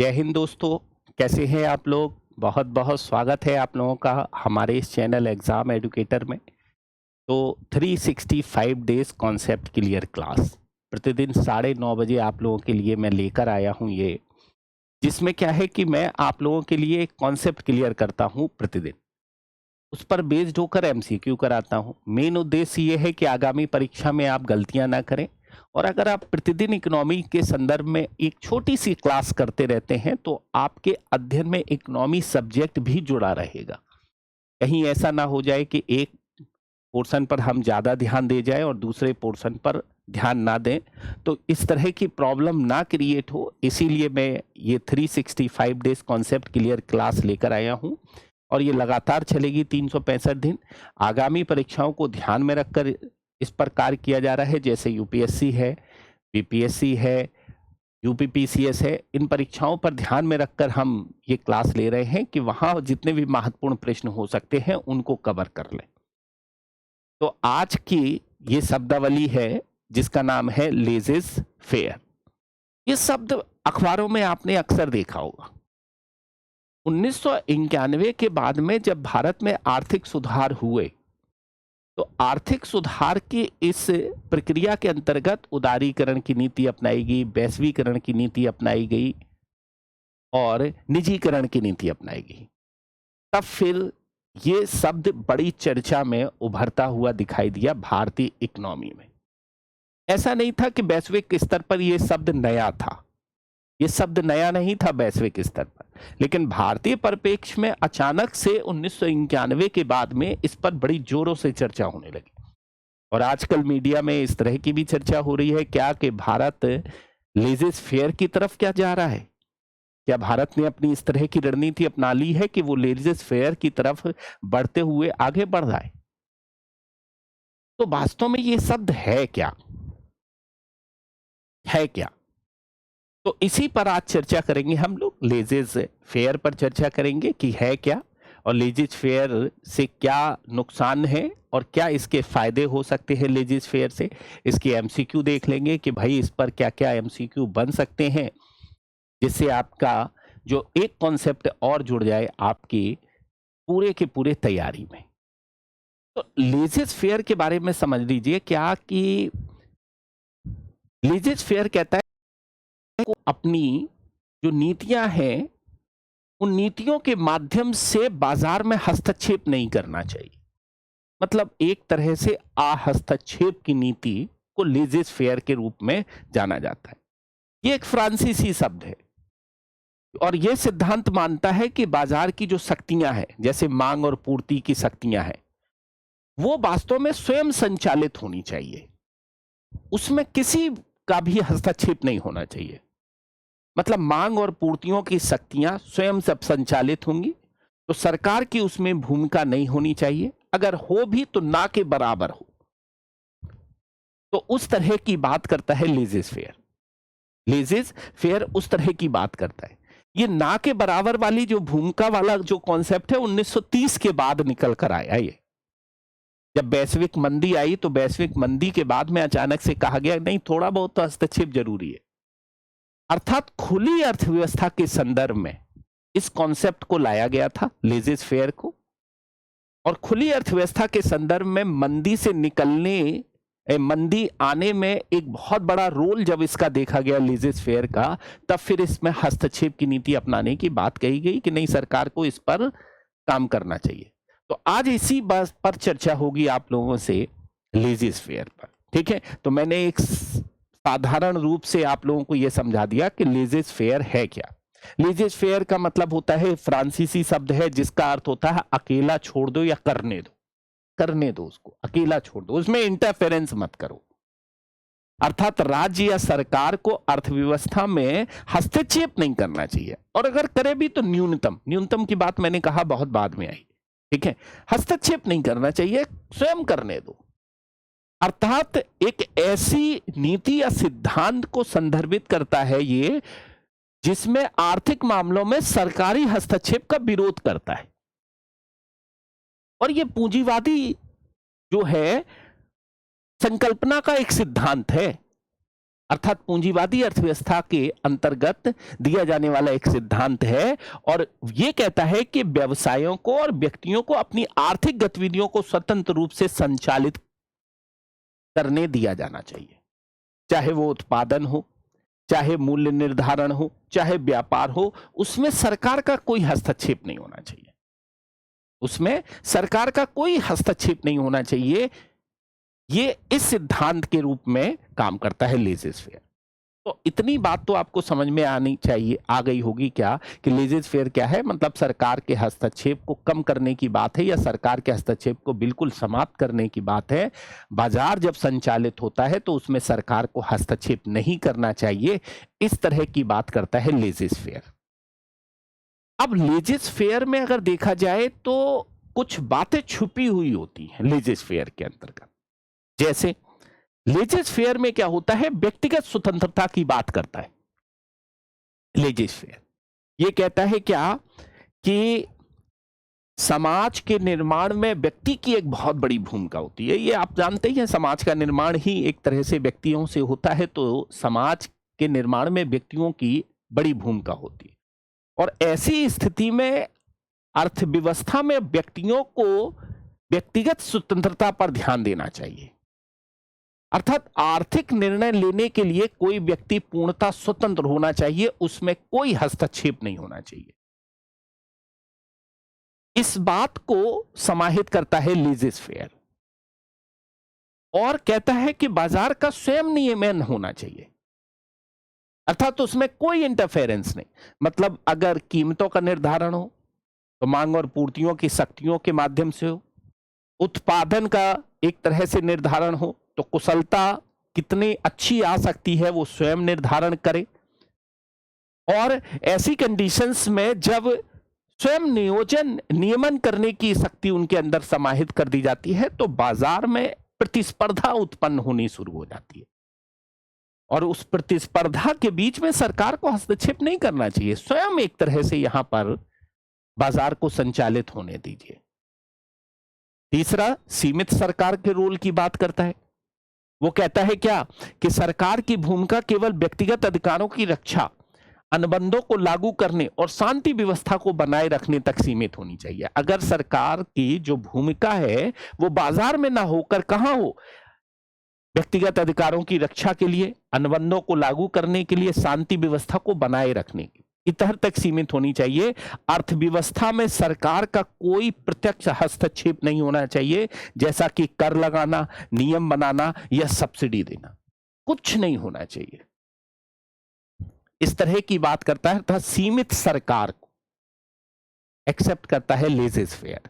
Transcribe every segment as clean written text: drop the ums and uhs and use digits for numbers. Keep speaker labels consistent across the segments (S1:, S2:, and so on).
S1: जय हिंद दोस्तों। कैसे हैं आप लोग? बहुत बहुत स्वागत है आप लोगों का हमारे इस चैनल एग्जाम एडुकेटर में। तो 365 डेज कॉन्सेप्ट क्लियर क्लास प्रतिदिन 9:30 बजे आप लोगों के लिए मैं लेकर आया हूं, ये जिसमें क्या है कि मैं आप लोगों के लिए एक कॉन्सेप्ट क्लियर करता हूं प्रतिदिन, उस पर बेस्ड होकर एमसीक्यू कराता हूं। मेन उद्देश्य ये है कि आगामी परीक्षा में आप गलतियां ना करें। और अगर आप प्रतिदिन इकोनॉमी के संदर्भ में एक छोटी सी क्लास करते रहते हैं तो आपके अध्ययन में इकोनॉमी सब्जेक्ट भी जुड़ा रहेगा। कहीं ऐसा ना हो जाए कि एक पोर्शन पर हम ज़्यादा ध्यान दे जाएं और दूसरे पोर्शन पर ध्यान ना दें, तो इस तरह की प्रॉब्लम ना क्रिएट हो, इसीलिए मैं ये 365 डेज कॉन्सेप्ट क्लियर क्लास लेकर आया हूं। और ये लगातार चलेगी 365 दिन। आगामी परीक्षाओं को ध्यान में रखकर इस पर कार्य किया जा रहा है, जैसे यूपीएससी है, बीपीएससी है, यूपीपीसीएस है। इन परीक्षाओं पर ध्यान में रखकर हम ये क्लास ले रहे हैं कि वहां जितने भी महत्वपूर्ण प्रश्न हो सकते हैं उनको कवर कर लें। तो आज की ये शब्दावली है जिसका नाम है लेजेस फेयर। ये शब्द अखबारों में आपने अक्सर देखा होगा। 1991 के बाद में जब भारत में आर्थिक सुधार हुए तो आर्थिक सुधार की इस प्रक्रिया के अंतर्गत उदारीकरण की नीति अपनाई गई, वैश्वीकरण की नीति अपनाई गई और निजीकरण की नीति अपनाई गई। तब फिर ये शब्द बड़ी चर्चा में उभरता हुआ दिखाई दिया भारतीय इकोनॉमी में। ऐसा नहीं था कि वैश्विक स्तर पर यह शब्द नया था, ये शब्द नया नहीं था वैश्विक स्तर पर, लेकिन भारतीय परिप्रेक्ष्य में अचानक से 1991 के बाद में इस पर बड़ी जोरों से चर्चा होने लगी। और आजकल मीडिया में इस तरह की भी चर्चा हो रही है क्या कि भारत लेजेस फेयर की तरफ क्या जा रहा है? क्या भारत ने अपनी इस तरह की रणनीति अपना ली है कि वो लेजेस फेयर की तरफ बढ़ते हुए आगे बढ़ रहा है? तो वास्तव में ये शब्द है क्या? है क्या? तो इसी पर आज चर्चा करेंगे हम लोग। लेजेस फेयर पर चर्चा करेंगे कि है क्या और लेजेस फेयर से क्या नुकसान है और क्या इसके फायदे हो सकते हैं लेजेस फेयर से। इसके एमसीक्यू देख लेंगे कि भाई इस पर क्या क्या एमसीक्यू बन सकते हैं, जिससे आपका जो एक कॉन्सेप्ट और जुड़ जाए आपकी पूरे के पूरे तैयारी में। तो लेजेस फेयर के बारे में समझ लीजिए क्या कि लेजेस फेयर कहता है को अपनी जो नीतियां हैं उन नीतियों के माध्यम से बाजार में हस्तक्षेप नहीं करना चाहिए। मतलब एक तरह से अहस्तक्षेप की नीति को लेजेस फेयर के रूप में जाना जाता है। ये एक फ्रांसीसी शब्द है और यह सिद्धांत मानता है कि बाजार की जो शक्तियां हैं, जैसे मांग और पूर्ति की शक्तियां हैं, वो वास्तव में स्वयं संचालित होनी चाहिए, उसमें किसी का भी हस्तक्षेप नहीं होना चाहिए। मतलब मांग और पूर्तियों की शक्तियां स्वयं से संचालित होंगी, तो सरकार की उसमें भूमिका नहीं होनी चाहिए, अगर हो भी तो ना के बराबर हो। तो उस तरह की बात करता है लेजेस फेयर। लेजेस फेयर उस तरह की बात करता है। ये ना के बराबर वाली जो भूमिका वाला जो कॉन्सेप्ट है 1930 के बाद निकल कर आया। ये जब वैश्विक मंदी आई तो वैश्विक मंदी के बाद में अचानक से कहा गया नहीं, थोड़ा बहुत तो हस्तक्षेप जरूरी है। अर्थात खुली अर्थव्यवस्था के संदर्भ में इस कॉन्सेप्ट को लाया गया था, लेजेस फेयर को। और खुली अर्थव्यवस्था के संदर्भ में मंदी से निकलने, मंदी आने में एक बहुत बड़ा रोल जब इसका देखा गया लेजेस फेयर का, तब फिर इसमें हस्तक्षेप की नीति अपनाने की बात कही गई कि नहीं, सरकार को इस पर काम करना चाहिए। तो आज इसी बात पर चर्चा होगी आप लोगों से, लेजेस फेयर पर। ठीक है, तो मैंने एक साधारण रूप से आप लोगों को यह समझा दिया कि लेजेस फेयर है क्या। लेजेस फेयर का मतलब होता है, फ्रांसीसी शब्द है जिसका अर्थ होता है अकेला छोड़ दो या करने दो। करने दो, उसको अकेला छोड़ दो, उसमें इंटरफेरेंस मत करो। अर्थात राज्य या सरकार को अर्थव्यवस्था में हस्तक्षेप नहीं करना चाहिए, और अगर करे भी तो न्यूनतम। न्यूनतम की बात मैंने कहा बहुत बाद में आई। ठीक है, हस्तक्षेप नहीं करना चाहिए, स्वयं करने दो। अर्थात एक ऐसी नीति या सिद्धांत को संदर्भित करता है ये, जिसमें आर्थिक मामलों में सरकारी हस्तक्षेप का विरोध करता है। और ये पूंजीवादी जो है संकल्पना का एक सिद्धांत है। अर्थात पूंजीवादी अर्थव्यवस्था के अंतर्गत दिया जाने वाला एक सिद्धांत है और यह कहता है कि व्यवसायों को और व्यक्तियों को अपनी आर्थिक गतिविधियों को स्वतंत्र रूप से संचालित करने दिया जाना चाहिए, चाहे वो उत्पादन हो, चाहे मूल्य निर्धारण हो, चाहे व्यापार हो, उसमें सरकार का कोई हस्तक्षेप नहीं होना चाहिए। उसमें सरकार का कोई हस्तक्षेप नहीं होना चाहिए। ये इस सिद्धांत के रूप में काम करता है लेज़र फेयर। तो इतनी बात तो आपको समझ में आनी चाहिए, आ गई होगी क्या कि लेज़र फेयर क्या है। मतलब सरकार के हस्तक्षेप को कम करने की बात है या सरकार के हस्तक्षेप को बिल्कुल समाप्त करने की बात है। बाजार जब संचालित होता है तो उसमें सरकार को हस्तक्षेप नहीं करना चाहिए, इस तरह की बात करता है लेज़र फेयर। अब लेज़र फेयर में अगर देखा जाए तो कुछ बातें छुपी हुई होती हैं लेज़र फेयर के अंतर्गत। जैसे लेज़र फेयर में क्या होता है, व्यक्तिगत स्वतंत्रता की बात करता है लेज़र फेयर। यह कहता है क्या कि समाज के निर्माण में व्यक्ति की एक बहुत बड़ी भूमिका होती है। ये आप जानते ही हैं, समाज का निर्माण ही एक तरह से व्यक्तियों से होता है, तो समाज के निर्माण में व्यक्तियों की बड़ी भूमिका होती है। और ऐसी स्थिति में अर्थव्यवस्था में व्यक्तियों को व्यक्तिगत स्वतंत्रता पर ध्यान देना चाहिए। अर्थात आर्थिक निर्णय लेने के लिए कोई व्यक्ति पूर्णतः स्वतंत्र होना चाहिए, उसमें कोई हस्तक्षेप नहीं होना चाहिए। इस बात को समाहित करता है लेज़र फेयर और कहता है कि बाजार का स्वयं नियमन होना चाहिए, अर्थात उसमें कोई इंटरफेरेंस नहीं। मतलब अगर कीमतों का निर्धारण हो तो मांग और पूर्तियों की शक्तियों के माध्यम से हो, उत्पादन का एक तरह से निर्धारण हो तो कुशलता कितनी अच्छी आ सकती है वो स्वयं निर्धारण करे। और ऐसी कंडीशंस में जब स्वयं नियमन करने की शक्ति उनके अंदर समाहित कर दी जाती है तो बाजार में प्रतिस्पर्धा उत्पन्न होनी शुरू हो जाती है। और उस प्रतिस्पर्धा के बीच में सरकार को हस्तक्षेप नहीं करना चाहिए, स्वयं एक तरह से यहां पर बाजार को संचालित होने दीजिए। तीसरा, सीमित सरकार के रोल की बात करता है। वो कहता है क्या कि सरकार की भूमिका केवल व्यक्तिगत अधिकारों की रक्षा, अनुबंधों को लागू करने और शांति व्यवस्था को बनाए रखने तक सीमित होनी चाहिए। अगर सरकार की जो भूमिका है वो बाजार में ना होकर कहां हो, व्यक्तिगत अधिकारों की रक्षा के लिए, अनुबंधों को लागू करने के लिए, शांति व्यवस्था को बनाए रखने की इतर तक सीमित होनी चाहिए। अर्थव्यवस्था में सरकार का कोई प्रत्यक्ष हस्तक्षेप नहीं होना चाहिए, जैसा कि कर लगाना, नियम बनाना या सब्सिडी देना, कुछ नहीं होना चाहिए। इस तरह की बात करता है, तो सीमित सरकार को एक्सेप्ट करता है लेज़र फेयर।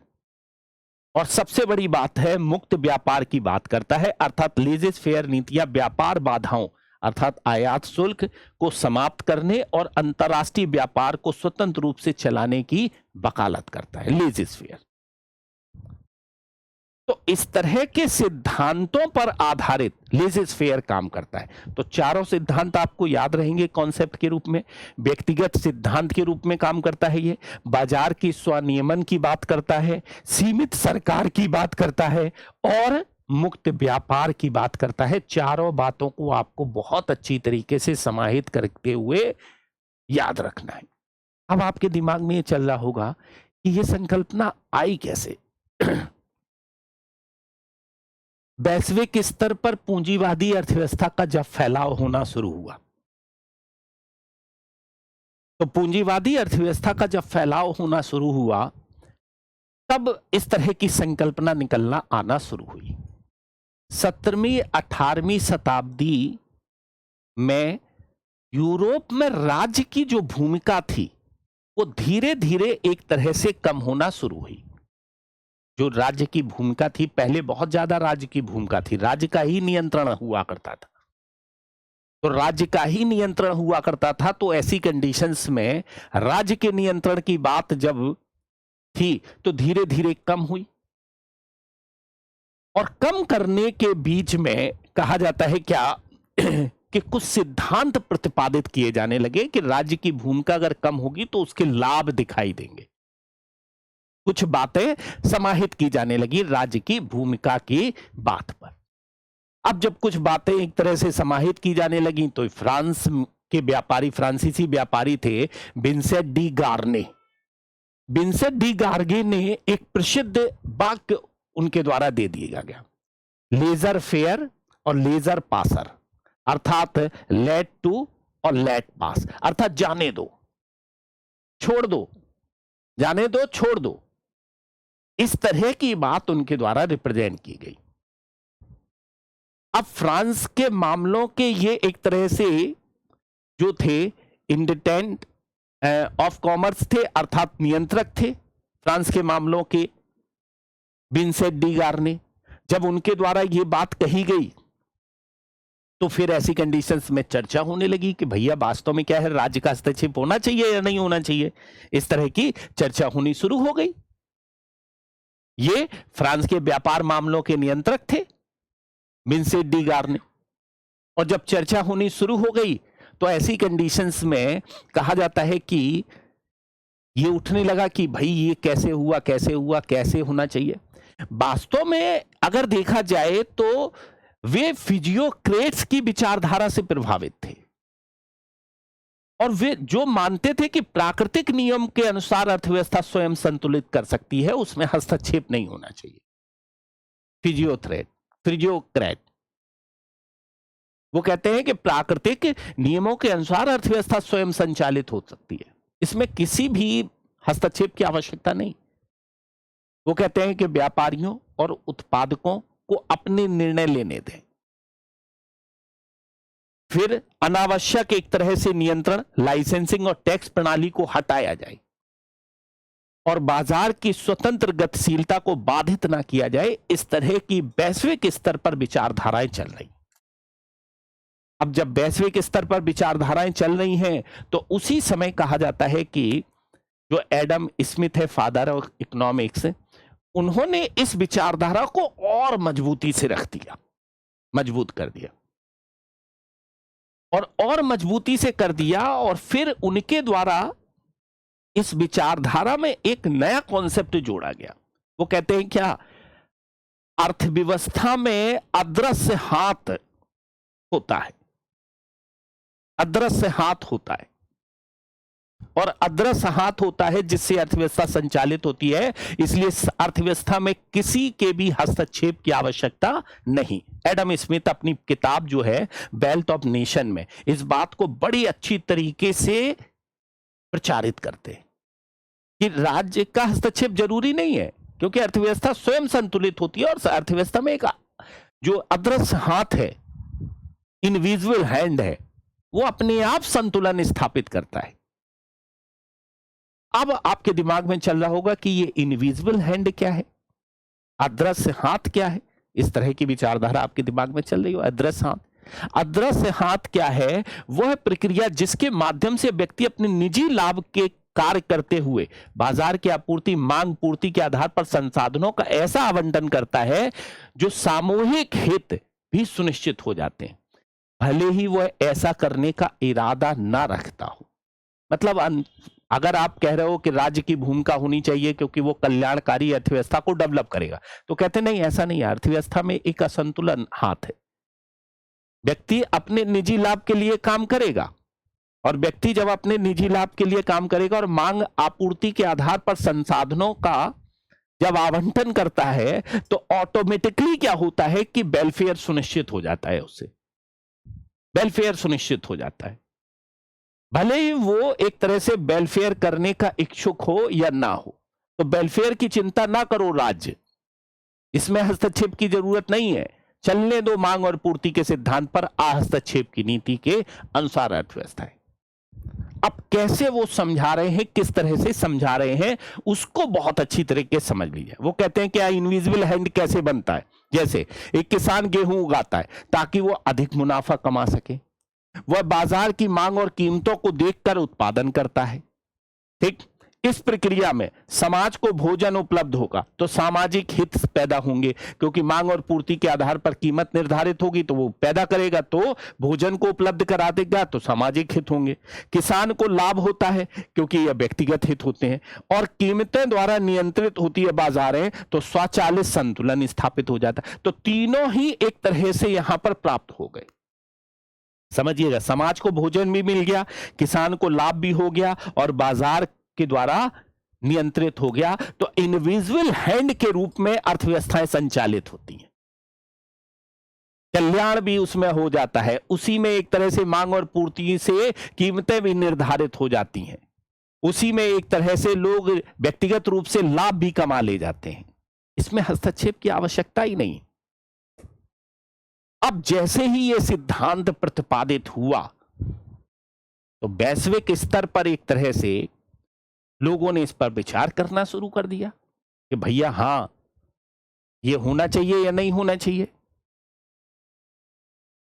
S1: और सबसे बड़ी बात है, मुक्त व्यापार की बात करता है, अर्थात लेज़र फेयर नीतियां व्यापार बाधाओं अर्थात आयात शुल्क को समाप्त करने और अंतर्राष्ट्रीय व्यापार को स्वतंत्र रूप से चलाने की वकालत करता है लेज़र फेयर। तो इस तरह के सिद्धांतों पर आधारित लेज़र फेयर काम करता है। तो चारों सिद्धांत आपको याद रहेंगे कॉन्सेप्ट के रूप में। व्यक्तिगत सिद्धांत के रूप में काम करता है, ये बाजार की स्वनियमन की बात करता है, सीमित सरकार की बात करता है और मुक्त व्यापार की बात करता है। चारों बातों को आपको बहुत अच्छी तरीके से समाहित करते हुए याद रखना है। अब आपके दिमाग में ये चल रहा होगा कि ये संकल्पना आई कैसे। वैश्विक स्तर पर पूंजीवादी अर्थव्यवस्था का जब फैलाव होना शुरू हुआ, तो पूंजीवादी अर्थव्यवस्था का जब फैलाव होना शुरू हुआ तब इस तरह की संकल्पना निकलना आना शुरू हुई। 17वीं 18वीं शताब्दी में यूरोप में राज्य की जो भूमिका थी वो धीरे धीरे एक तरह से कम होना शुरू हुई। जो राज्य की भूमिका थी, पहले बहुत ज्यादा राज्य की भूमिका थी, राज्य का ही नियंत्रण हुआ करता था। तो राज्य का ही नियंत्रण हुआ करता था, तो ऐसी कंडीशंस में राज्य के नियंत्रण की बात जब थी तो धीरे धीरे कम हुई। और कम करने के बीच में कहा जाता है क्या कि कुछ सिद्धांत प्रतिपादित किए जाने लगे कि राज्य की भूमिका अगर कम होगी तो उसके लाभ दिखाई देंगे। कुछ बातें समाहित की जाने लगी राज्य की भूमिका की बात पर। अब जब कुछ बातें एक तरह से समाहित की जाने लगी तो फ्रांस के व्यापारी, फ्रांसीसी व्यापारी थे विंसेंट डी गार्ने। विंसेंट डी गार्गे ने एक प्रसिद्ध वाक्य उनके द्वारा दे दिया गया, लेजर फेयर और लेजर पासर, अर्थात लेट टू और लेट पास, अर्थात जाने दो छोड़ दो, जाने दो छोड़ दो। इस तरह की बात उनके द्वारा रिप्रेजेंट की गई। अब फ्रांस के मामलों के ये एक तरह से जो थे इंडिटेंट ऑफ कॉमर्स थे, अर्थात नियंत्रक थे फ्रांस के मामलों के विंसेंट डी गार्ने। जब उनके द्वारा ये बात कही गई तो फिर ऐसी कंडीशंस में चर्चा होने लगी कि भैया वास्तव में क्या है, राज्य का हस्तक्षेप होना चाहिए या नहीं होना चाहिए। इस तरह की चर्चा होनी शुरू हो गई। ये फ्रांस के व्यापार मामलों के नियंत्रक थे विंसेंट डी गार्ने, और जब चर्चा होनी शुरू हो गई तो ऐसी कंडीशंस में कहा जाता है कि ये उठने लगा कि भाई ये कैसे हुआ, कैसे हुआ, कैसे होना चाहिए। वास्तव में अगर देखा जाए तो वे फिजियोक्रेट्स की विचारधारा से प्रभावित थे और वे जो मानते थे कि प्राकृतिक नियम के अनुसार अर्थव्यवस्था स्वयं संतुलित कर सकती है, उसमें हस्तक्षेप नहीं होना चाहिए। फिजियोक्रेट वो कहते हैं कि प्राकृतिक नियमों के अनुसार अर्थव्यवस्था स्वयं संचालित हो सकती है, इसमें किसी भी हस्तक्षेप की आवश्यकता नहीं। वो कहते हैं कि व्यापारियों और उत्पादकों को अपने निर्णय लेने दें। फिर अनावश्यक एक तरह से नियंत्रण, लाइसेंसिंग और टैक्स प्रणाली को हटाया जाए और बाजार की स्वतंत्र गतिशीलता को बाधित ना किया जाए। इस तरह की वैश्विक स्तर पर विचारधाराएं चल रही। अब जब वैश्विक स्तर पर विचारधाराएं चल रही हैं तो उसी समय कहा जाता है कि जो एडम स्मिथ है, फादर ऑफ इकोनॉमिक्स, उन्होंने इस विचारधारा को और मजबूती से रख दिया, मजबूत कर दिया और मजबूती से कर दिया। और फिर उनके द्वारा इस विचारधारा में एक नया कॉन्सेप्ट जोड़ा गया। वो कहते हैं क्या, अर्थव्यवस्था में अदृश्य हाथ होता है, अदृश्य हाथ होता है और अदृश्य हाथ होता है जिससे अर्थव्यवस्था संचालित होती है। इसलिए अर्थव्यवस्था में किसी के भी हस्तक्षेप की आवश्यकता नहीं। एडम स्मिथ अपनी किताब जो है वेल्थ ऑफ नेशन में इस बात को बड़ी अच्छी तरीके से प्रचारित करते हैं कि राज्य का हस्तक्षेप जरूरी नहीं है, क्योंकि अर्थव्यवस्था स्वयं संतुलित होती है और अर्थव्यवस्था में एक जो अदृश्य हाथ है, इनविजिबल हैंड है, वो अपने आप संतुलन स्थापित करता है। अब आपके दिमाग में चल रहा होगा कि ये इनविजिबल हैंड क्या है, अदृश्य हाथ क्या है। इस तरह की विचारधारा आपके दिमाग में चल रही हो। अदृश्य हाथ, अदृश्य हाथ क्या है? वह प्रक्रिया जिसके माध्यम से व्यक्ति अपने निजी लाभ के कार्य करते हुए बाजार की आपूर्ति मांग पूर्ति के आधार पर संसाधनों का ऐसा आवंटन करता है जो सामूहिक हित भी सुनिश्चित हो जाते हैं, भले ही वह ऐसा करने का इरादा ना रखता हो। मतलब अगर आप कह रहे हो कि राज्य की भूमिका होनी चाहिए क्योंकि वो कल्याणकारी अर्थव्यवस्था को डेवलप करेगा, तो कहते नहीं, ऐसा नहीं है। अर्थव्यवस्था में एक असंतुलन हाथ है। व्यक्ति अपने निजी लाभ के लिए काम करेगा और व्यक्ति जब अपने निजी लाभ के लिए काम करेगा और मांग आपूर्ति के आधार पर संसाधनों का जब आवंटन करता है तो ऑटोमेटिकली क्या होता है कि वेलफेयर सुनिश्चित हो जाता है, उससे वेलफेयर सुनिश्चित हो जाता है। भले ही वो एक तरह से वेलफेयर करने का इच्छुक हो या ना हो, तो वेलफेयर की चिंता ना करो राज्य, इसमें हस्तक्षेप की जरूरत नहीं है। चलने दो मांग और पूर्ति के सिद्धांत पर हस्तक्षेप की नीति के अनुसार अर्थव्यवस्था है। अब कैसे वो समझा रहे हैं, किस तरह से समझा रहे हैं, उसको बहुत अच्छी तरीके से समझ लीजिए। वो कहते हैं कि इनविजिबल हैंड कैसे बनता है। जैसे एक किसान गेहूं उगाता है ताकि वो अधिक मुनाफा कमा सके, वह बाजार की मांग और कीमतों को देखकर उत्पादन करता है, ठीक। इस प्रक्रिया में समाज को भोजन उपलब्ध होगा तो सामाजिक हित पैदा होंगे, क्योंकि मांग और पूर्ति के आधार पर कीमत निर्धारित होगी तो वो पैदा करेगा तो भोजन को उपलब्ध करा देगा तो सामाजिक हित होंगे। किसान को लाभ होता है क्योंकि यह व्यक्तिगत हित होते हैं, और कीमतें द्वारा नियंत्रित होती है बाजारें तो स्वचालित संतुलन स्थापित हो जाता है। तो तीनों ही एक तरह से यहां पर प्राप्त हो गए। समझिएगा, समाज को भोजन भी मिल गया, किसान को लाभ भी हो गया और बाजार के द्वारा नियंत्रित हो गया। तो इनविजिबल हैंड के रूप में अर्थव्यवस्थाएं संचालित होती हैं, कल्याण भी उसमें हो जाता है, उसी में एक तरह से मांग और पूर्ति से कीमतें भी निर्धारित हो जाती हैं, उसी में एक तरह से लोग व्यक्तिगत रूप से लाभ भी कमा ले जाते हैं। इसमें हस्तक्षेप की आवश्यकता ही नहीं। अब जैसे ही यह सिद्धांत प्रतिपादित हुआ तो वैश्विक स्तर पर एक तरह से लोगों ने इस पर विचार करना शुरू कर दिया कि भैया हां, यह होना चाहिए या नहीं होना चाहिए।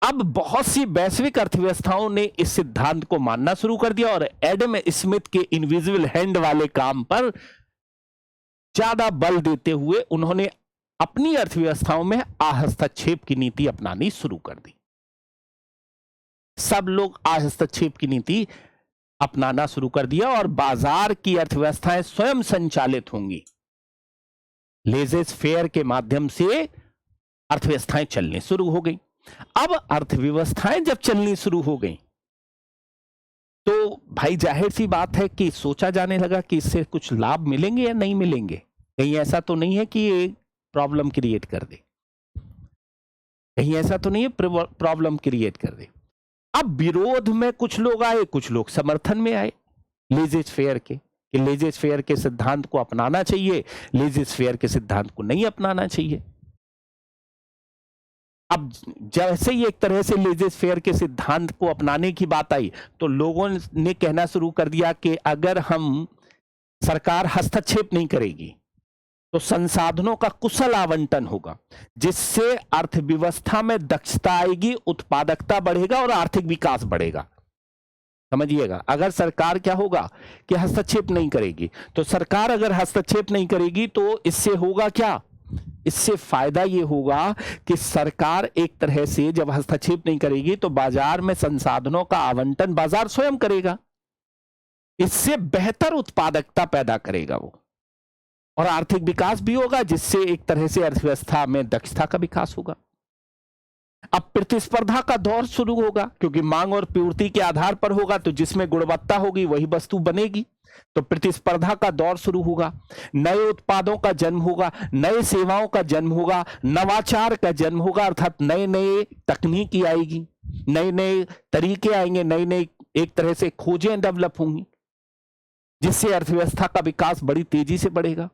S1: अब बहुत सी वैश्विक अर्थव्यवस्थाओं ने इस सिद्धांत को मानना शुरू कर दिया और एडम स्मिथ के इनविजिबल हैंड वाले काम पर ज्यादा बल देते हुए उन्होंने अपनी अर्थव्यवस्थाओं में हस्तक्षेप की नीति अपनानी शुरू कर दी। सब लोग हस्तक्षेप की नीति अपनाना शुरू कर दिया और बाजार की अर्थव्यवस्थाएं स्वयं संचालित होंगी। लेजेस फेयर के माध्यम से अर्थव्यवस्थाएं चलने शुरू हो गई। अब अर्थव्यवस्थाएं जब चलनी शुरू हो गई तो भाई जाहिर सी बात है कि सोचा जाने लगा कि इससे कुछ लाभ मिलेंगे या नहीं मिलेंगे, कहीं ऐसा तो नहीं है कि ये प्रॉब्लम क्रिएट कर दे, कहीं ऐसा तो नहीं है प्रॉब्लम क्रिएट कर दे। अब विरोध में कुछ लोग आए, कुछ लोग समर्थन में आए लेजेस फेयर के, कि लेजेस फेयर के सिद्धांत को अपनाना चाहिए, लेजेस फेयर के सिद्धांत को नहीं अपनाना चाहिए। अब जैसे ही एक तरह से लेजेस फेयर के सिद्धांत को अपनाने की बात आई तो लोगों ने कहना शुरू कर दिया कि अगर हम सरकार हस्तक्षेप नहीं करेगी तो संसाधनों का कुशल आवंटन होगा, जिससे अर्थव्यवस्था में दक्षता आएगी, उत्पादकता बढ़ेगा और आर्थिक विकास बढ़ेगा। समझिएगा, अगर सरकार क्या होगा कि हस्तक्षेप नहीं करेगी, तो सरकार अगर हस्तक्षेप नहीं करेगी तो इससे होगा क्या, इससे फायदा यह होगा कि सरकार एक तरह से जब हस्तक्षेप नहीं करेगी तो बाजार में संसाधनों का आवंटन बाजार स्वयं करेगा, इससे बेहतर उत्पादकता पैदा करेगा वो, और आर्थिक विकास भी होगा, जिससे एक तरह से अर्थव्यवस्था में दक्षता का विकास होगा। अब प्रतिस्पर्धा का दौर शुरू होगा, क्योंकि मांग और पूर्ति के आधार पर होगा, तो जिसमें गुणवत्ता होगी वही वस्तु बनेगी, तो प्रतिस्पर्धा का दौर शुरू होगा, नए उत्पादों का जन्म होगा, नए सेवाओं का जन्म होगा, नवाचार का जन्म होगा, अर्थात नए नए तकनीकी आएगी, नए नए तरीके आएंगे, नई नई एक तरह से खोजें डेवलप होंगी, जिससे अर्थव्यवस्था का विकास बड़ी तेजी से बढ़ेगा।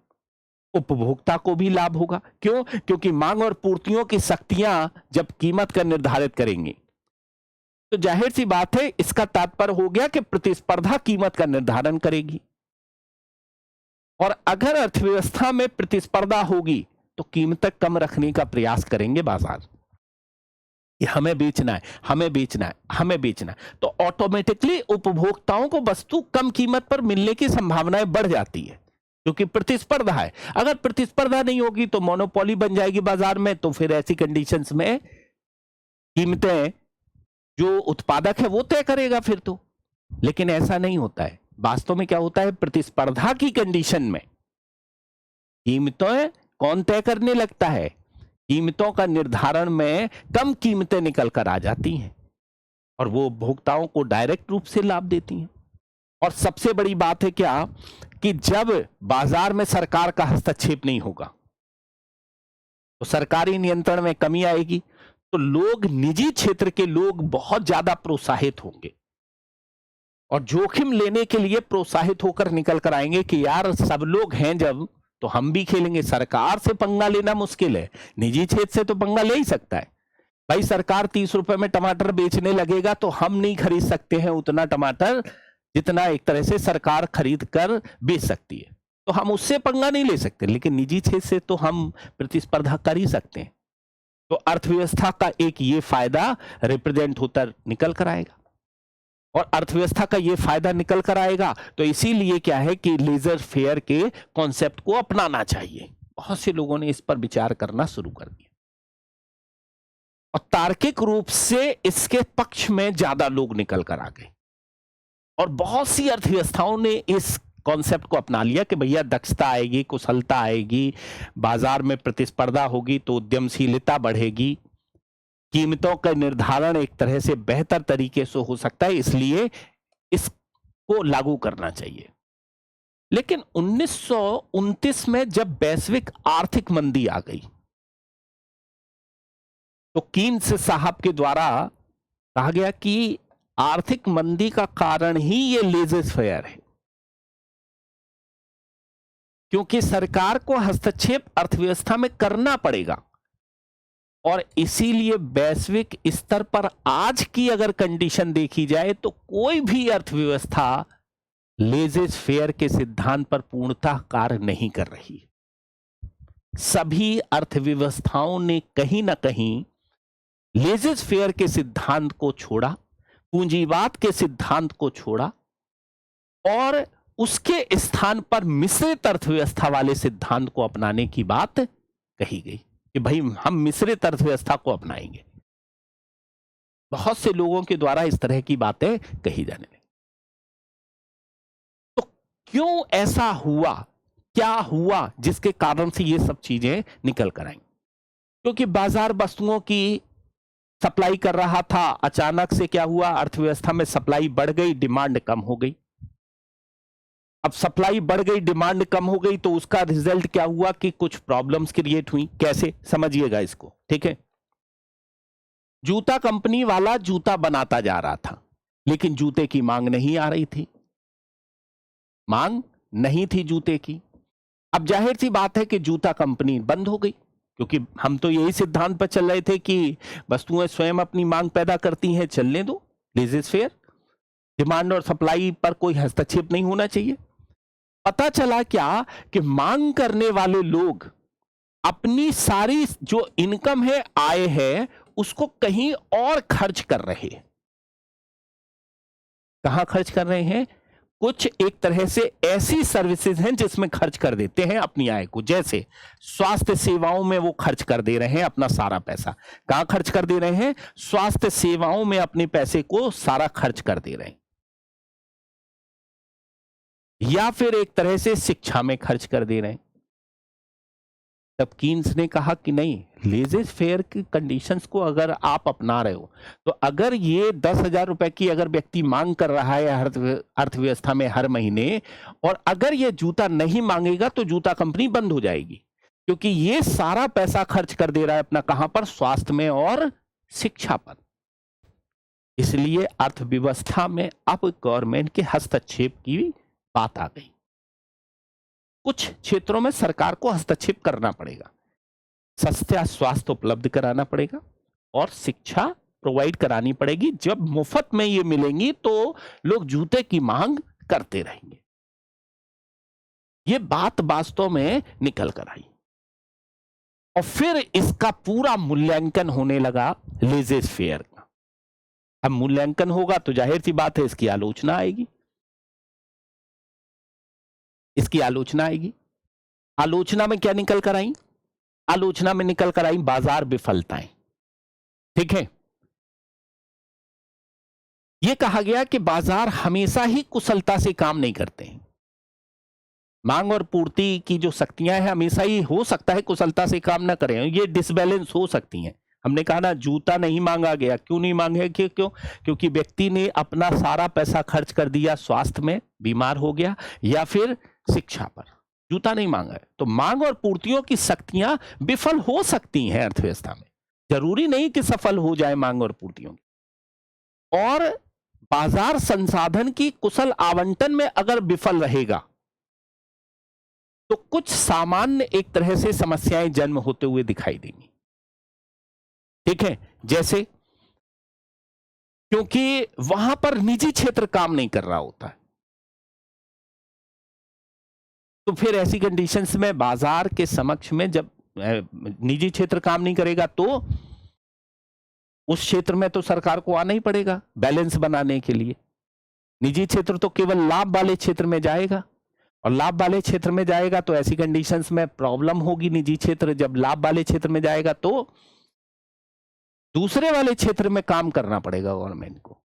S1: उपभोक्ता को भी लाभ होगा, क्यों, क्योंकि मांग और पूर्तियों की शक्तियां जब कीमत का निर्धारित करेंगी तो जाहिर सी बात है, इसका तात्पर्य हो गया कि प्रतिस्पर्धा कीमत का निर्धारण करेगी, और अगर अर्थव्यवस्था में प्रतिस्पर्धा होगी तो कीमतें कम रखने का प्रयास करेंगे बाजार, कि हमें बेचना है, हमें बेचना है, हमें बेचना है, तो ऑटोमेटिकली उपभोक्ताओं को वस्तु कम कीमत पर मिलने की संभावनाएं बढ़ जाती है, क्योंकि प्रतिस्पर्धा है। अगर प्रतिस्पर्धा नहीं होगी तो मोनोपोली बन जाएगी बाजार में, तो फिर ऐसी कंडीशंस में कीमतें जो उत्पादक है वो तय करेगा फिर तो, लेकिन ऐसा नहीं होता है। वास्तव में क्या होता है, प्रतिस्पर्धा की कंडीशन में कीमतें कौन तय करने लगता है, कीमतों का निर्धारण में कम कीमतें निकल कर आ जाती हैं और वो उपभोक्ताओं को डायरेक्ट रूप से लाभ देती हैं। और सबसे बड़ी बात है क्या, कि जब बाजार में सरकार का हस्तक्षेप नहीं होगा तो सरकारी नियंत्रण में कमी आएगी, तो लोग, निजी क्षेत्र के लोग बहुत ज्यादा प्रोत्साहित होंगे और जोखिम लेने के लिए प्रोत्साहित होकर निकल कर आएंगे कि यार सब लोग हैं जब, तो हम भी खेलेंगे। सरकार से पंगा लेना मुश्किल है, निजी क्षेत्र से तो पंगा ले ही सकता है। भाई सरकार 30 रुपए में टमाटर बेचने लगेगा तो हम नहीं खरीद सकते हैं उतना टमाटर जितना एक तरह से सरकार खरीद कर बेच सकती है, तो हम उससे पंगा नहीं ले सकते, लेकिन निजी क्षेत्र से तो हम प्रतिस्पर्धा कर ही सकते हैं। तो अर्थव्यवस्था का एक ये फायदा रिप्रेजेंट होकर निकल कर आएगा। और अर्थव्यवस्था का ये फायदा निकल कर आएगा। तो इसीलिए क्या है कि लेजर फेयर के कॉन्सेप्ट को अपनाना चाहिए। बहुत से लोगों ने इस पर विचार करना शुरू कर दिया और तार्किक रूप से इसके पक्ष में ज्यादा लोग निकल कर आ गए और बहुत सी अर्थव्यवस्थाओं ने इस कॉन्सेप्ट को अपना लिया कि भैया दक्षता आएगी, कुशलता आएगी, बाजार में प्रतिस्पर्धा होगी तो उद्यमशीलता बढ़ेगी, कीमतों का निर्धारण एक तरह से बेहतर तरीके से हो सकता है, इसलिए इसको लागू करना चाहिए। लेकिन 1929 में जब वैश्विक आर्थिक मंदी आ गई तो कीन्स साहब के द्वारा कहा गया कि आर्थिक मंदी का कारण ही ये लेजर फेयर है, क्योंकि सरकार को हस्तक्षेप अर्थव्यवस्था में करना पड़ेगा और इसीलिए वैश्विक स्तर पर आज की अगर कंडीशन देखी जाए तो कोई भी अर्थव्यवस्था लेजर फेयर के सिद्धांत पर पूर्णतः कार्य नहीं कर रही। सभी अर्थव्यवस्थाओं ने कहीं ना कहीं लेजर फेयर के सिद्धांत को छोड़ा, पूंजीवाद के सिद्धांत को छोड़ा और उसके स्थान पर मिश्रित अर्थव्यवस्था वाले सिद्धांत को अपनाने की बात कही गई कि भाई हम मिश्रित अर्थव्यवस्था को अपनाएंगे। बहुत से लोगों के द्वारा इस तरह की बातें कही जाने लगी। तो क्यों ऐसा हुआ, क्या हुआ जिसके कारण से ये सब चीजें निकल कर आई? क्योंकि बाजार वस्तुओं की सप्लाई कर रहा था, अचानक से क्या हुआ, अर्थव्यवस्था में सप्लाई बढ़ गई, डिमांड कम हो गई। अब सप्लाई बढ़ गई, डिमांड कम हो गई तो उसका रिजल्ट क्या हुआ कि कुछ प्रॉब्लम्स क्रिएट हुई। कैसे, समझिएगा इसको, ठीक है। जूता कंपनी वाला जूता बनाता जा रहा था लेकिन जूते की मांग नहीं आ रही थी, मांग नहीं थी जूते की। अब जाहिर सी बात है कि जूता कंपनी बंद हो गई, क्योंकि हम तो यही सिद्धांत पर चल रहे थे कि वस्तुएं स्वयं अपनी मांग पैदा करती हैं, चलने दो, लेजर फेयर, डिमांड और सप्लाई पर कोई हस्तक्षेप नहीं होना चाहिए। पता चला क्या कि मांग करने वाले लोग अपनी सारी जो इनकम है, आय है, उसको कहीं और खर्च कर रहे हैं। कहां खर्च कर रहे हैं? कुछ एक तरह से ऐसी सर्विसेज हैं जिसमें खर्च कर देते हैं अपनी आय को, जैसे स्वास्थ्य सेवाओं में वो खर्च कर दे रहे हैं अपना सारा पैसा। कहां खर्च कर दे रहे हैं? स्वास्थ्य सेवाओं में अपने पैसे को सारा खर्च कर दे रहे हैं, या फिर एक तरह से शिक्षा में खर्च कर दे रहे हैं। तब कीन्स ने कहा कि नहीं, लेजर फेयर की कंडीशंस को अगर आप अपना रहे हो तो अगर ये 10,000 रुपए की अगर व्यक्ति मांग कर रहा है अर्थव्यवस्था में हर महीने, और अगर ये जूता नहीं मांगेगा तो जूता कंपनी बंद हो जाएगी, क्योंकि ये सारा पैसा खर्च कर दे रहा है अपना, कहां पर? स्वास्थ्य में और शिक्षा पर। इसलिए अर्थव्यवस्था में अब गवर्नमेंट के हस्तक्षेप की बात आ गई। कुछ क्षेत्रों में सरकार को हस्तक्षेप करना पड़ेगा, सस्ता स्वास्थ्य उपलब्ध कराना पड़ेगा और शिक्षा प्रोवाइड करानी पड़ेगी। जब मुफ्त में ये मिलेंगी तो लोग जूते की मांग करते रहेंगे। ये बात वास्तव में निकल कर आई और फिर इसका पूरा मूल्यांकन होने लगा लेजर फेयर का। अब मूल्यांकन होगा तो जाहिर सी बात है इसकी आलोचना आएगी, इसकी आलोचना आएगी। आलोचना में क्या निकल कर आई? आलोचना में निकल कर आई बाजार विफलताएं, ठीक है। यह कहा गया कि बाजार हमेशा ही कुशलता से काम नहीं करते हैं। मांग और पूर्ति की जो शक्तियां हैं हमेशा ही हो सकता है कुशलता से काम ना करें, ये डिसबैलेंस हो सकती हैं। हमने कहा ना, जूता नहीं मांगा गया, क्यों नहीं मांगे? क्यों? क्योंकि व्यक्ति ने अपना सारा पैसा खर्च कर दिया स्वास्थ्य में, बीमार हो गया, या फिर शिक्षा पर, जूता नहीं मांगा है। तो मांग और पूर्तियों की शक्तियां विफल हो सकती हैं अर्थव्यवस्था में, जरूरी नहीं कि सफल हो जाए मांग और पूर्तियों की। और बाजार संसाधन की कुशल आवंटन में अगर विफल रहेगा तो कुछ सामान्य एक तरह से समस्याएं जन्म होते हुए दिखाई देंगी, ठीक है। जैसे, क्योंकि वहां पर निजी क्षेत्र काम नहीं कर रहा होता है, तो फिर ऐसी कंडीशंस में बाजार के समक्ष में जब निजी क्षेत्र काम नहीं करेगा तो उस क्षेत्र में तो सरकार को आना ही पड़ेगा बैलेंस बनाने के लिए, निजी क्षेत्र तो केवल लाभ वाले क्षेत्र में जाएगा, और लाभ वाले क्षेत्र में जाएगा तो ऐसी कंडीशंस में प्रॉब्लम होगी। निजी क्षेत्र जब लाभ वाले क्षेत्र में जाएगा तो दूसरे वाले क्षेत्र में काम करना पड़ेगा गवर्नमेंट को।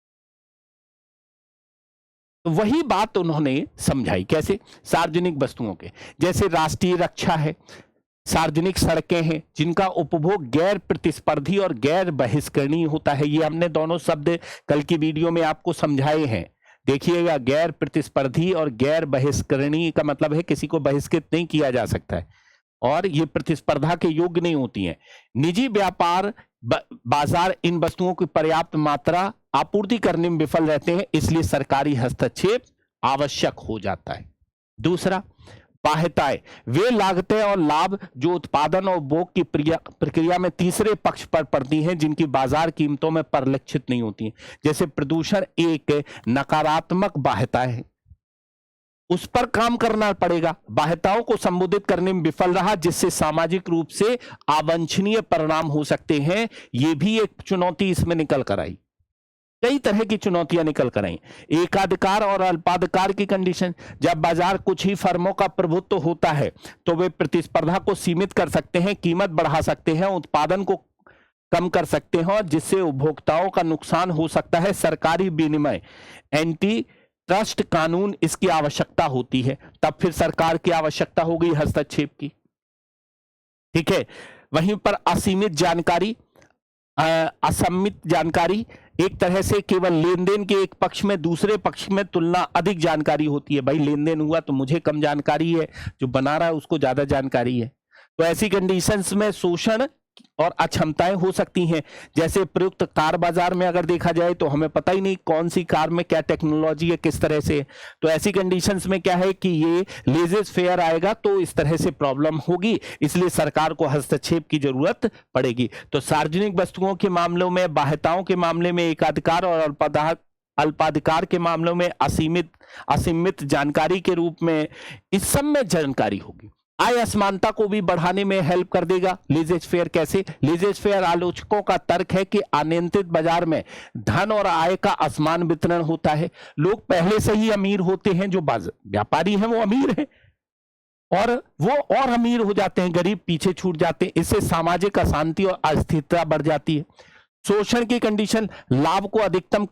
S1: तो वही बात उन्होंने समझाई। कैसे? सार्वजनिक वस्तुओं के, जैसे राष्ट्रीय रक्षा है, सार्वजनिक सड़कें हैं जिनका उपभोग गैर प्रतिस्पर्धी और गैर बहिष्करणीय होता है। ये हमने दोनों शब्द कल की वीडियो में आपको समझाए हैं, देखिएगा। गैर प्रतिस्पर्धी और गैर बहिष्करणीय का मतलब है किसी को बहिष्कृत नहीं किया जा सकता है, और ये प्रतिस्पर्धा के योग्य नहीं होती हैं। निजी व्यापार बाजार इन वस्तुओं की पर्याप्त मात्रा आपूर्ति करने में विफल रहते हैं, इसलिए सरकारी हस्तक्षेप आवश्यक हो जाता है। दूसरा, बाह्यताएं, वे लागतें और लाभ जो उत्पादन और उपभोग की प्रक्रिया में तीसरे पक्ष पर पड़ती हैं, जिनकी बाजार कीमतों में परिलक्षित नहीं होती हैं। जैसे प्रदूषण एक नकारात्मक बाह्यता है, उस पर काम करना पड़ेगा। बाह्यताओं को संबोधित करने में विफल रहा, जिससे सामाजिक रूप से अवांछनीय परिणाम हो सकते हैं। यह भी एक चुनौती इसमें निकल कर आई। कई तरह की चुनौतियां निकल कर आई। एकाधिकार और अल्पाधिकार की कंडीशन, जब बाजार कुछ ही फर्मों का प्रभुत्व होता है तो वे प्रतिस्पर्धा को सीमित कर सकते हैं, कीमत बढ़ा सकते हैं, उत्पादन को कम कर सकते हैं, और जिससे उपभोक्ताओं का नुकसान हो सकता है। सरकारी विनिमय, एंटी ट्रस्ट कानून, इसकी आवश्यकता होती है। तब फिर सरकार की आवश्यकता हो गई हस्तक्षेप की। ठीक है। वहीं पर असीमित जानकारी, असमित जानकारी, एक तरह से केवल लेन देन के एक पक्ष में दूसरे पक्ष में तुलना अधिक जानकारी होती है। भाई लेन देन हुआ तो मुझे कम जानकारी है, जो बना रहा है उसको ज्यादा जानकारी है। तो ऐसी कंडीशंस में शोषण और अक्षमताएं हो सकती हैं। जैसे प्रयुक्त कार बाजार में अगर देखा जाए तो हमें पता ही नहीं कौन सी कार में क्या टेक्नोलॉजी है, किस तरह से। तो ऐसी कंडीशंस में क्या है कि ये लेजेस फेयर आएगा तो इस तरह से प्रॉब्लम होगी, इसलिए सरकार को हस्तक्षेप की जरूरत पड़ेगी। तो सार्वजनिक वस्तुओं के मामलों में, बाह्यताओं के मामले में एकाधिकार और अल्पाधिकार के मामलों में असीमित जानकारी के रूप में इस सब में जानकारी होगी। आय असमानता को भी बढ़ाने में हेल्प कर देगा लेजेस फेयर। कैसे? लेजेस फेयर आलोचकों का तर्क है कि अनियंत्रित बाजार में धन और आय का असमान वितरण होता है। लोग पहले से ही अमीर होते हैं, जो व्यापारी हैं वो अमीर हैं, और वो और अमीर हो जाते हैं, गरीब पीछे छूट जाते हैं। इससे सामाजिक अशांति और अस्थिरता बढ़ जाती है। शोषण की कंडीशन, लाभ को अधिकतम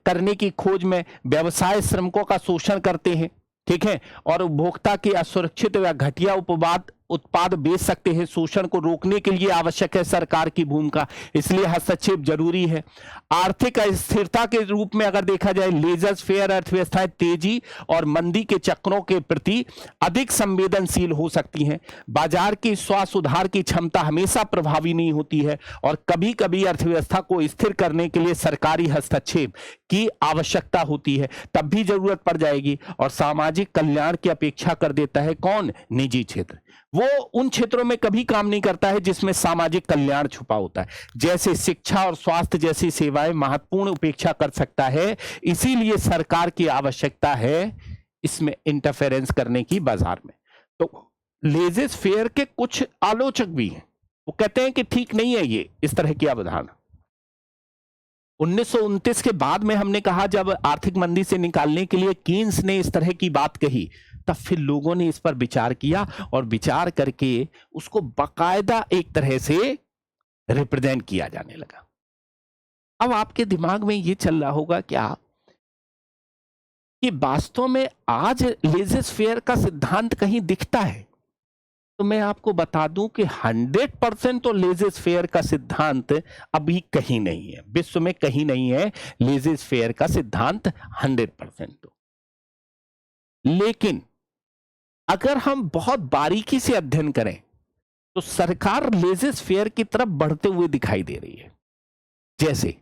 S1: करने की खोज में व्यवसाय श्रमिकों का शोषण करते हैं। ठीक है। और उपभोक्ता के असुरक्षित या घटिया उत्पाद बेच सकते हैं। शोषण को रोकने के लिए आवश्यक है सरकार की भूमिका, इसलिए हस्तक्षेप जरूरी है। आर्थिक अस्थिरता के रूप में अगर देखा जाए, लेजर्स फेयर अर्थव्यवस्थाएं तेजी और मंदी के चक्रों के प्रति अधिक संवेदनशील हो सकती हैं। बाजार की सुधार की क्षमता हमेशा प्रभावी नहीं होती है, और कभी कभी अर्थव्यवस्था को स्थिर करने के लिए सरकारी हस्तक्षेप की आवश्यकता होती है, तब भी जरूरत पड़ जाएगी। और सामाजिक कल्याण की अपेक्षा कर देता है कौन? निजी क्षेत्र। वो उन क्षेत्रों में कभी काम नहीं करता है जिसमें सामाजिक कल्याण छुपा होता है, जैसे शिक्षा और स्वास्थ्य जैसी सेवाएं महत्वपूर्ण उपेक्षा कर सकता है। इसीलिए सरकार की आवश्यकता है इसमें इंटरफेरेंस करने की बाजार में। तो लेजेस फेयर के कुछ आलोचक भी हैं, वो कहते हैं कि ठीक नहीं है ये इस तरह की अवधारणा। 1929 के बाद में हमने कहा, जब आर्थिक मंदी से निकालने के लिए कीन्स ने इस तरह की बात कही, तब फिर लोगों ने इस पर विचार किया, और विचार करके उसको बाकायदा एक तरह से रिप्रेजेंट किया जाने लगा। अब आपके दिमाग में ये चल रहा होगा क्या कि वास्तव में आज लेजेस फेयर का सिद्धांत कहीं दिखता है? तो मैं आपको बता दूं कि 100% तो लेजेस फेयर का सिद्धांत अभी कहीं नहीं है, विश्व में कहीं नहीं है लेजेस फेयर का सिद्धांत 100% तो। लेकिन अगर हम बहुत बारीकी से अध्ययन करें तो सरकार लेजेस फेयर की तरफ बढ़ते हुए दिखाई दे रही है। जैसे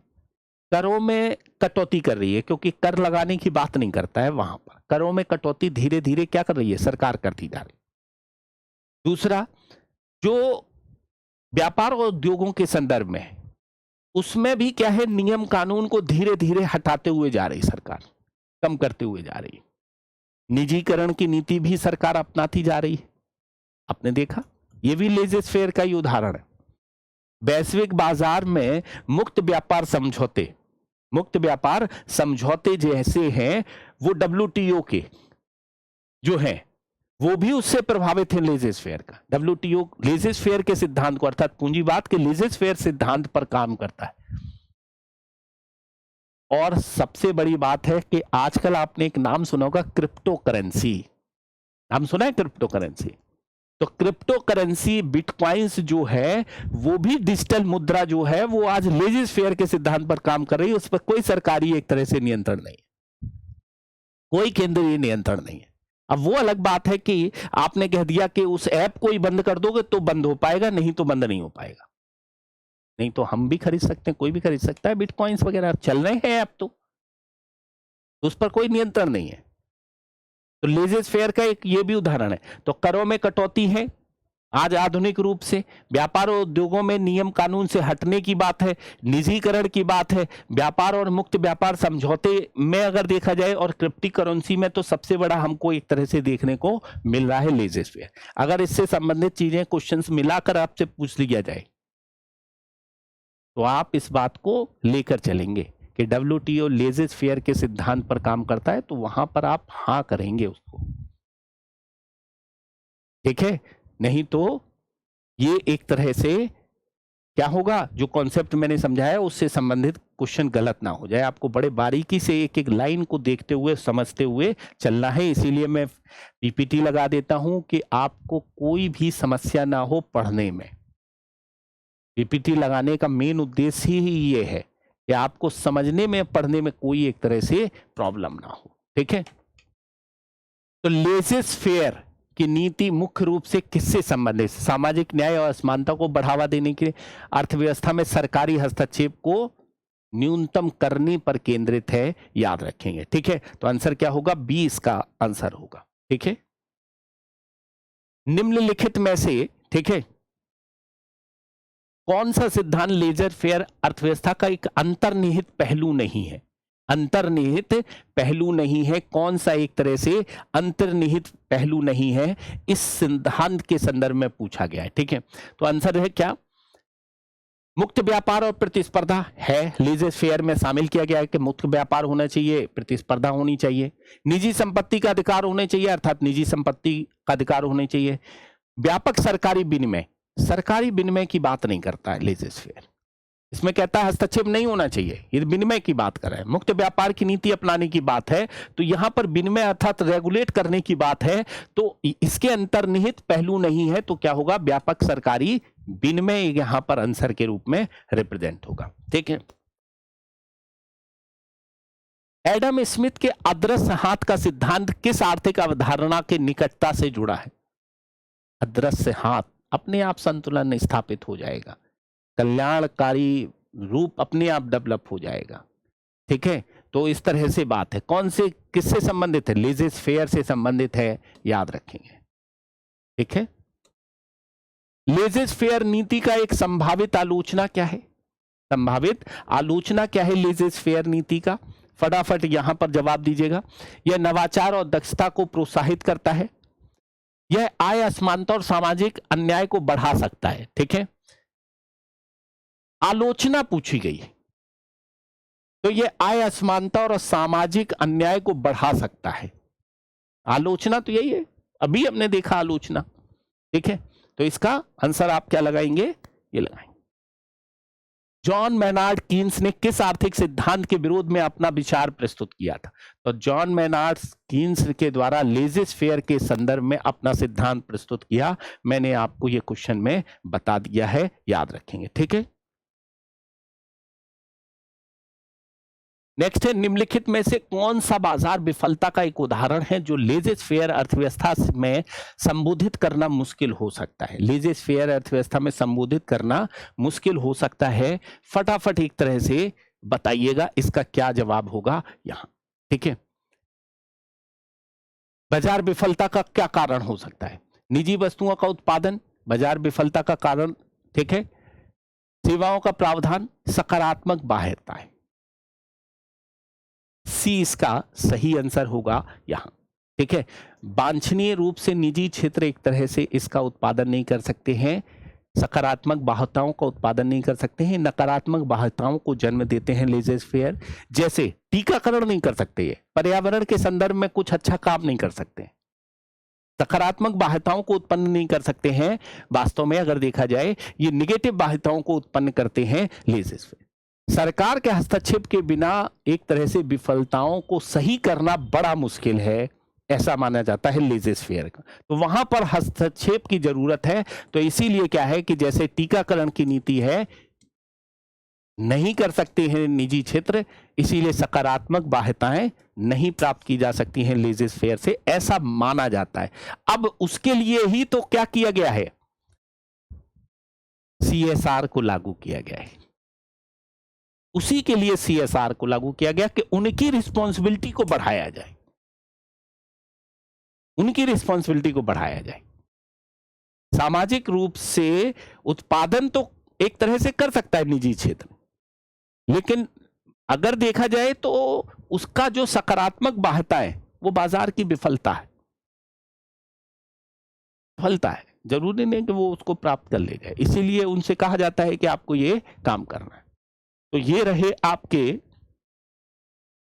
S1: करों में कटौती कर रही है, क्योंकि कर लगाने की बात नहीं करता है, वहां पर करों में कटौती धीरे धीरे क्या कर रही है? सरकार करती जा रही है। दूसरा, जो व्यापार और उद्योगों के संदर्भ में है, उसमें भी क्या है? नियम कानून को धीरे धीरे हटाते हुए जा रही सरकार, कम करते हुए जा रही। निजीकरण की नीति भी सरकार अपनाती जा रही है। आपने देखा, यह भी लेजेस फेयर का ही उदाहरण है। वैश्विक बाजार में मुक्त व्यापार समझौते मुक्त व्यापार समझौते जैसे हैं वो WTO के जो है वो भी उससे प्रभावित है लेजेस फेयर का। WTO लेजेस फेयर के सिद्धांत को अर्थात पूंजीवाद के लेजेस फेयर सिद्धांत पर काम करता है। और सबसे बड़ी बात है कि आजकल आपने एक नाम सुना होगा क्रिप्टो करेंसी, नाम सुना है क्रिप्टो करेंसी? तो क्रिप्टो करेंसी बिटकॉइंस जो है वो भी डिजिटल मुद्रा जो है वो आज लेजिस फेयर के सिद्धांत पर काम कर रही है। उस पर कोई सरकारी एक तरह से नियंत्रण नहीं है, कोई केंद्रीय नियंत्रण नहीं है। अब वो अलग बात है कि आपने कह दिया कि उस ऐप को ही बंद कर दोगे तो बंद हो पाएगा, नहीं तो बंद नहीं हो पाएगा। नहीं तो हम भी खरीद सकते हैं, कोई भी खरीद सकता है, बिटकॉइंस वगैरह चल रहे हैं ऐप, तो उस पर कोई नियंत्रण नहीं है। तो लेजेस फेयर का एक ये भी उदाहरण है। तो करों में कटौती है आज आधुनिक रूप से, व्यापार और उद्योगों में नियम कानून से हटने की बात है, निजीकरण की बात है, व्यापार और मुक्त व्यापार समझौते में अगर देखा जाए और क्रिप्टो करेंसी में तो सबसे बड़ा हमको एक तरह से देखने को मिल रहा है लेजेस फेयर। अगर इससे संबंधित चीजें क्वेश्चंस मिलाकर आपसे पूछ लिया जाए तो आप इस बात को लेकर चलेंगे कि WTO लेजेस फेयर के सिद्धांत पर काम करता है, तो वहां पर आप हां करेंगे उसको, ठीक है। नहीं तो ये एक तरह से क्या होगा, जो कॉन्सेप्ट मैंने समझाया उससे संबंधित क्वेश्चन गलत ना हो जाए। आपको बड़े बारीकी से एक एक लाइन को देखते हुए समझते हुए चलना है। इसीलिए मैं PPT लगा देता हूं कि आपको कोई भी समस्या ना हो पढ़ने में। PPT लगाने का मेन उद्देश्य ही ये है कि आपको समझने में, पढ़ने में कोई एक तरह से प्रॉब्लम ना हो, ठीक है। तो लेजेस फेयर की नीति मुख्य रूप से किससे संबंधित? सामाजिक न्याय और असमानता को बढ़ावा देने के लिए, अर्थव्यवस्था में सरकारी हस्तक्षेप को न्यूनतम करने पर केंद्रित है, याद रखेंगे, ठीक है। तो आंसर क्या होगा? 20 का आंसर होगा, ठीक है। निम्नलिखित में से, ठीक है, कौन सा सिद्धांत लेजर फेयर अर्थव्यवस्था का एक अंतर्निहित पहलू नहीं है? अंतर्निहित पहलू नहीं है, कौन सा एक तरह से अंतर्निहित पहलू नहीं है, इस सिद्धांत के संदर्भ में पूछा गया है, ठीक है। तो आंसर है क्या? मुक्त व्यापार और प्रतिस्पर्धा है, लेजेस फेयर में शामिल किया गया है कि मुक्त व्यापार होना चाहिए, प्रतिस्पर्धा होनी चाहिए, निजी संपत्ति का अधिकार होने चाहिए, अर्थात निजी संपत्ति का अधिकार होने चाहिए, व्यापक सरकारी विनिमय, सरकारी विनिमय की बात नहीं करता है लेजेस फेयर, इसमें कहता है हस्तक्षेप नहीं होना चाहिए, ये विनिमय की बात कर रहा है। मुक्त व्यापार की नीति अपनाने की बात है, तो यहां पर विनिमय अर्थात रेगुलेट करने की बात है, तो इसके अंतर्निहित पहलू नहीं है, तो क्या होगा? व्यापक सरकारी विनिमय यहां पर आंसर के रूप में रिप्रेजेंट होगा, ठीक है। एडम स्मिथ के अदृश्य हाथ का सिद्धांत किस आर्थिक अवधारणा के निकटता से जुड़ा है? अदृश्य हाथ, अपने आप संतुलन स्थापित हो जाएगा, कल्याणकारी रूप अपने आप डेवलप हो जाएगा, ठीक है। तो इस तरह से बात है। कौन से, किससे संबंधित है? लेजेस फेयर से संबंधित है, याद रखेंगे, ठीक है। लेजेस फेयर नीति का एक संभावित आलोचना क्या है? संभावित आलोचना क्या है लेजेस फेयर नीति का? फटाफट यहां पर जवाब दीजिएगा। यह नवाचार और दक्षता को प्रोत्साहित करता है, यह आय असमानता और सामाजिक अन्याय को बढ़ा सकता है, ठीक है। आलोचना पूछी गई, तो यह आय असमानता और सामाजिक अन्याय को बढ़ा सकता है। आलोचना तो यही है, अभी हमने देखा आलोचना, ठीक है। तो इसका आंसर आप क्या लगाएंगे? ये लगाएंगे। जॉन मेनार्ड कीन्स ने किस आर्थिक सिद्धांत के विरोध में अपना विचार प्रस्तुत किया था? तो जॉन मेनार्ड कीन्स के द्वारा लेजेस फेयर के संदर्भ में अपना सिद्धांत प्रस्तुत किया, मैंने आपको ये क्वेश्चन में बता दिया है, याद रखेंगे, ठीक है। नेक्स्ट है, निम्नलिखित में से कौन सा बाजार विफलता का एक उदाहरण है जो लेजेस फेयर अर्थव्यवस्था में संबोधित करना मुश्किल हो सकता है? लेजेस फेयर अर्थव्यवस्था में संबोधित करना मुश्किल हो सकता है, फटाफट एक तरह से बताइएगा इसका क्या जवाब होगा यहां, ठीक है। बाजार विफलता का क्या कारण हो सकता है? निजी वस्तुओं का उत्पादन बाजार विफलता का कारण, ठीक है। सेवाओं का प्रावधान, सकारात्मक बाह्यता है। सी इसका सही आंसर होगा यहां, ठीक है। वांछनीय रूप से निजी क्षेत्र एक तरह से इसका उत्पादन नहीं कर सकते हैं, सकारात्मक बाध्यताओं का उत्पादन नहीं कर सकते हैं, नकारात्मक बाध्यताओं को जन्म देते हैं लेजर स्फीयर। जैसे टीकाकरण नहीं कर सकते, ये पर्यावरण के संदर्भ में कुछ अच्छा काम नहीं कर सकते, सकारात्मक बाध्यताओं को उत्पन्न नहीं कर सकते हैं। वास्तव में अगर देखा जाए ये निगेटिव बाध्यताओं को उत्पन्न करते हैं लेजर स्फीयर। सरकार के हस्तक्षेप के बिना एक तरह से विफलताओं को सही करना बड़ा मुश्किल है, ऐसा माना जाता है लेजर स्फीयर का। तो वहां पर हस्तक्षेप की जरूरत है। तो इसीलिए क्या है कि जैसे टीकाकरण की नीति है, नहीं कर सकते हैं निजी क्षेत्र, इसीलिए सकारात्मक बाध्यताएं नहीं प्राप्त की जा सकती हैं लेजर स्फीयर से, ऐसा माना जाता है। अब उसके लिए ही तो क्या किया गया है, सीएसआर को लागू किया गया है। उसी के लिए सीएसआर को लागू किया गया कि उनकी रिस्पॉन्सिबिलिटी को बढ़ाया जाए, उनकी रिस्पॉन्सिबिलिटी को बढ़ाया जाए। सामाजिक रूप से उत्पादन तो एक तरह से कर सकता है निजी क्षेत्र, लेकिन अगर देखा जाए तो उसका जो सकारात्मक बाध्यता है वो बाजार की विफलता है, विफलता है। जरूरी नहीं कि वो उसको प्राप्त कर ले जाए, इसीलिए उनसे कहा जाता है कि आपको ये काम करना है। तो ये रहे आपके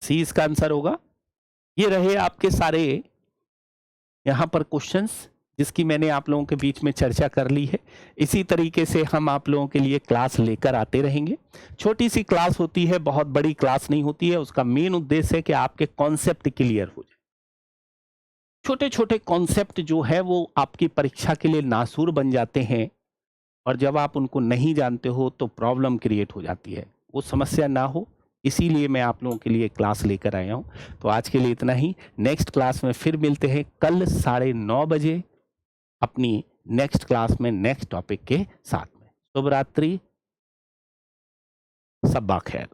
S1: सी, इसका आंसर होगा। ये रहे आपके सारे यहां पर क्वेश्चंस जिसकी मैंने आप लोगों के बीच में चर्चा कर ली है। इसी तरीके से हम आप लोगों के लिए क्लास लेकर आते रहेंगे। छोटी सी क्लास होती है, बहुत बड़ी क्लास नहीं होती है। उसका मेन उद्देश्य है कि आपके कॉन्सेप्ट क्लियर हो जाए। छोटे छोटे कॉन्सेप्ट जो है वो आपकी परीक्षा के लिए नासूर बन जाते हैं, और जब आप उनको नहीं जानते हो तो प्रॉब्लम क्रिएट हो जाती है। वो समस्या ना हो, इसीलिए मैं आप लोगों के लिए क्लास लेकर आया हूँ। तो आज के लिए इतना ही। नेक्स्ट क्लास में फिर मिलते हैं कल 9:30 बजे अपनी नेक्स्ट क्लास में नेक्स्ट टॉपिक के साथ में। शुभ रात्रि, शब्बा खैर।